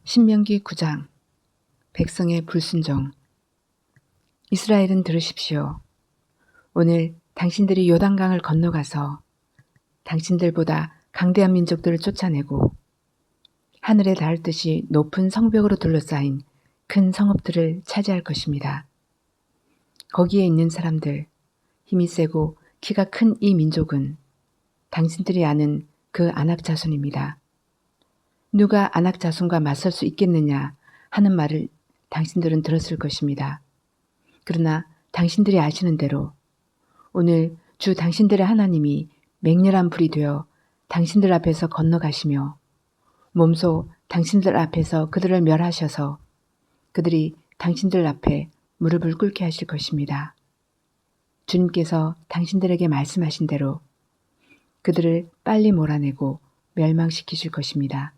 신명기 9장 백성의 불순종. 이스라엘은 들으십시오. 오늘 당신들이 요단강을 건너가서 당신들보다 강대한 민족들을 쫓아내고 하늘에 닿을 듯이 높은 성벽으로 둘러싸인 큰 성읍들을 차지할 것입니다. 거기에 있는 사람들, 힘이 세고 키가 큰 이 민족은 당신들이 아는 그 아낙 자손입니다. 누가 아낙 자손과 맞설 수 있겠느냐 하는 말을 당신들은 들었을 것입니다. 그러나 당신들이 아시는 대로 오늘 주 당신들의 하나님이 맹렬한 불이 되어 당신들 앞에서 건너가시며 몸소 당신들 앞에서 그들을 멸하셔서 그들이 당신들 앞에 무릎을 꿇게 하실 것입니다. 주님께서 당신들에게 말씀하신 대로 그들을 빨리 몰아내고 멸망시키실 것입니다.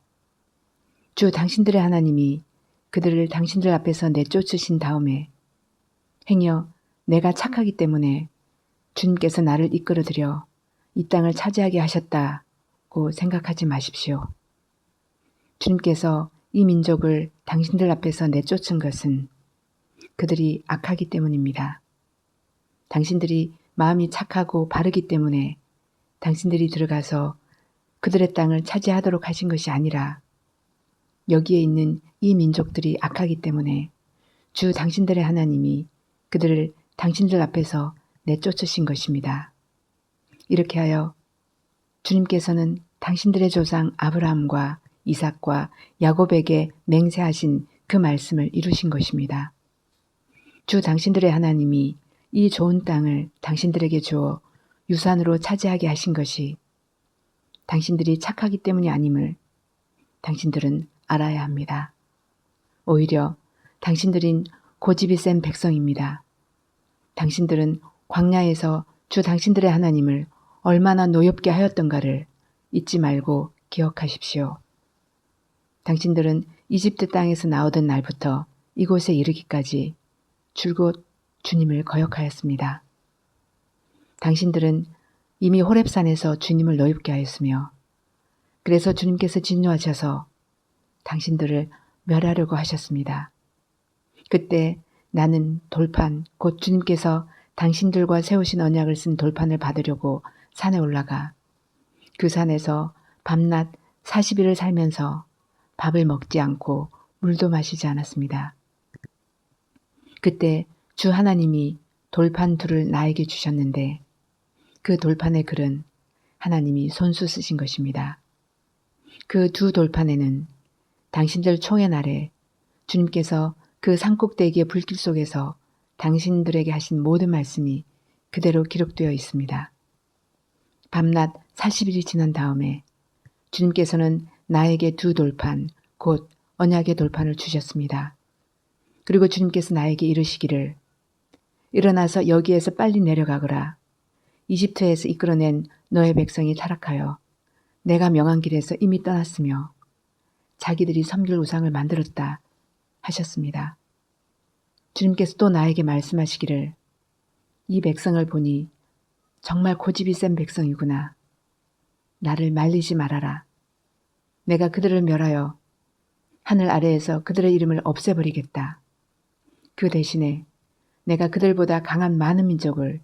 주 당신들의 하나님이 그들을 당신들 앞에서 내쫓으신 다음에 행여 내가 착하기 때문에 주님께서 나를 이끌어들여 이 땅을 차지하게 하셨다고 생각하지 마십시오. 주님께서 이 민족을 당신들 앞에서 내쫓은 것은 그들이 악하기 때문입니다. 당신들이 마음이 착하고 바르기 때문에 당신들이 들어가서 그들의 땅을 차지하도록 하신 것이 아니라 여기에 있는 이 민족들이 악하기 때문에 주 당신들의 하나님이 그들을 당신들 앞에서 내쫓으신 것입니다. 이렇게 하여 주님께서는 당신들의 조상 아브라함과 이삭과 야곱에게 맹세하신 그 말씀을 이루신 것입니다. 주 당신들의 하나님이 이 좋은 땅을 당신들에게 주어 유산으로 차지하게 하신 것이 당신들이 착하기 때문이 아님을 당신들은 알아야 합니다. 오히려 당신들인 고집이 센 백성입니다. 당신들은 광야에서 주 당신들의 하나님을 얼마나 노엽게 하였던가를 잊지 말고 기억하십시오. 당신들은 이집트 땅에서 나오던 날부터 이곳에 이르기까지 줄곧 주님을 거역하였습니다. 당신들은 이미 호렙산에서 주님을 노엽게 하였으며 그래서 주님께서 진노하셔서 당신들을 멸하려고 하셨습니다. 그때 나는 돌판, 곧 주님께서 당신들과 세우신 언약을 쓴 돌판을 받으려고 산에 올라가 그 산에서 밤낮 40일을 살면서 밥을 먹지 않고 물도 마시지 않았습니다. 그때 주 하나님이 돌판 둘을 나에게 주셨는데 그 돌판의 글은 하나님이 손수 쓰신 것입니다. 그 두 돌판에는 당신들 총회 날에 주님께서 그 산꼭대기의 불길 속에서 당신들에게 하신 모든 말씀이 그대로 기록되어 있습니다. 밤낮 40일이 지난 다음에 주님께서는 나에게 두 돌판, 곧 언약의 돌판을 주셨습니다. 그리고 주님께서 나에게 이르시기를 일어나서 여기에서 빨리 내려가거라. 이집트에서 이끌어낸 너의 백성이 타락하여 내가 명한 길에서 이미 떠났으며 자기들이 섬길 우상을 만들었다 하셨습니다. 주님께서 또 나에게 말씀하시기를 이 백성을 보니 정말 고집이 센 백성이구나. 나를 말리지 말아라. 내가 그들을 멸하여 하늘 아래에서 그들의 이름을 없애버리겠다. 그 대신에 내가 그들보다 강한 많은 민족을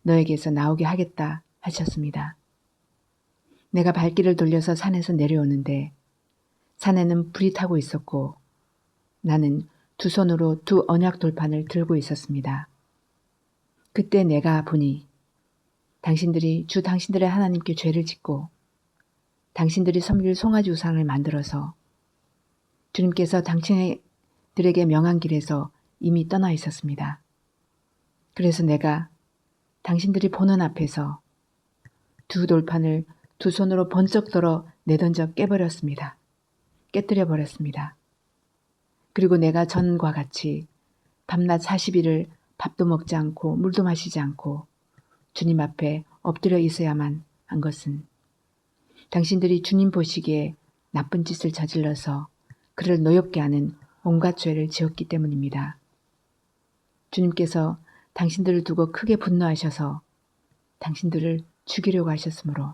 너에게서 나오게 하겠다 하셨습니다. 내가 발길을 돌려서 산에서 내려오는데 산에는 불이 타고 있었고 나는 두 손으로 두 언약 돌판을 들고 있었습니다. 그때 내가 보니 당신들이 주 당신들의 하나님께 죄를 짓고 당신들이 섬길 송아지 우상을 만들어서 주님께서 당신들에게 명한 길에서 이미 떠나 있었습니다. 그래서 내가 당신들이 보는 앞에서 두 돌판을 두 손으로 번쩍 들어 내던져 깨버렸습니다. 깨뜨려 버렸습니다. 그리고 내가 전과 같이 밤낮 40일을 밥도 먹지 않고 물도 마시지 않고 주님 앞에 엎드려 있어야만 한 것은 당신들이 주님 보시기에 나쁜 짓을 저질러서 그를 노엽게 하는 온갖 죄를 지었기 때문입니다. 주님께서 당신들을 두고 크게 분노하셔서 당신들을 죽이려고 하셨으므로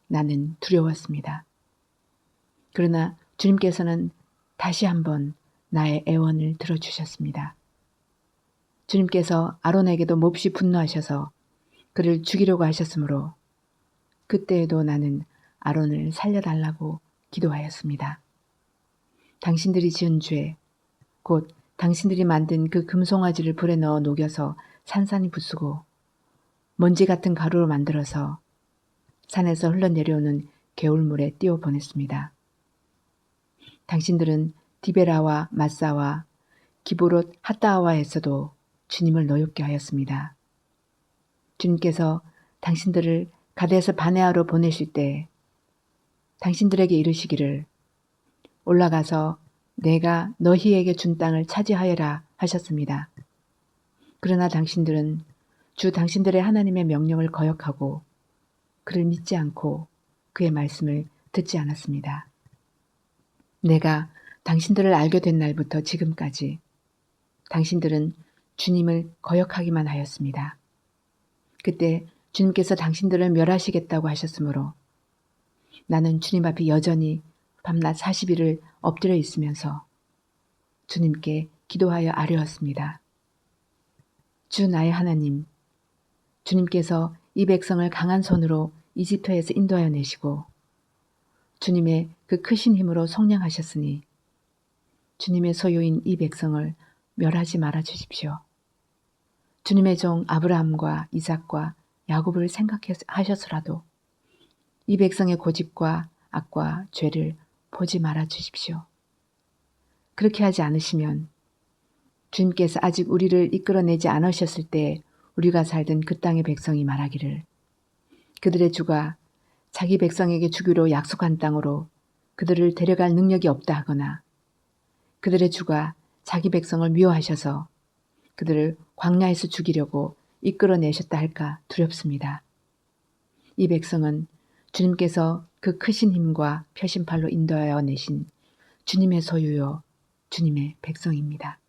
나는 두려웠습니다. 그러나 주님께서는 다시 한번 나의 애원을 들어주셨습니다. 주님께서 아론에게도 몹시 분노하셔서 그를 죽이려고 하셨으므로 그때에도 나는 아론을 살려달라고 기도하였습니다. 당신들이 지은 죄, 곧 당신들이 만든 그 금송아지를 불에 넣어 녹여서 산산이 부수고 먼지 같은 가루로 만들어서 산에서 흘러내려오는 개울물에 띄워 보냈습니다. 당신들은 디베라와 마사와 기브롯 핫다아와에서도 주님을 노엽게 하였습니다. 주님께서 당신들을 가데스 바네아로 보내실 때 당신들에게 이르시기를 올라가서 내가 너희에게 준 땅을 차지하여라 하셨습니다. 그러나 당신들은 주 당신들의 하나님의 명령을 거역하고 그를 믿지 않고 그의 말씀을 듣지 않았습니다. 내가 당신들을 알게 된 날부터 지금까지 당신들은 주님을 거역하기만 하였습니다. 그때 주님께서 당신들을 멸하시겠다고 하셨으므로 나는 주님 앞에 여전히 밤낮 40일을 엎드려 있으면서 주님께 기도하여 아뢰었습니다. 주 나의 하나님, 주님께서 이 백성을 강한 손으로 이집트에서 인도하여 내시고 주님의 그 크신 힘으로 속량하셨으니 주님의 소유인 이 백성을 멸하지 말아 주십시오. 주님의 종 아브라함과 이삭과 야곱을 생각하셔서라도 이 백성의 고집과 악과 죄를 보지 말아 주십시오. 그렇게 하지 않으시면 주님께서 아직 우리를 이끌어내지 않으셨을 때 우리가 살던 그 땅의 백성이 말하기를 그들의 주가 자기 백성에게 주기로 약속한 땅으로 그들을 데려갈 능력이 없다 하거나 그들의 주가 자기 백성을 미워하셔서 그들을 광야에서 죽이려고 이끌어내셨다 할까 두렵습니다. 이 백성은 주님께서 그 크신 힘과 펴신 팔로 인도하여 내신 주님의 소유요 주님의 백성입니다.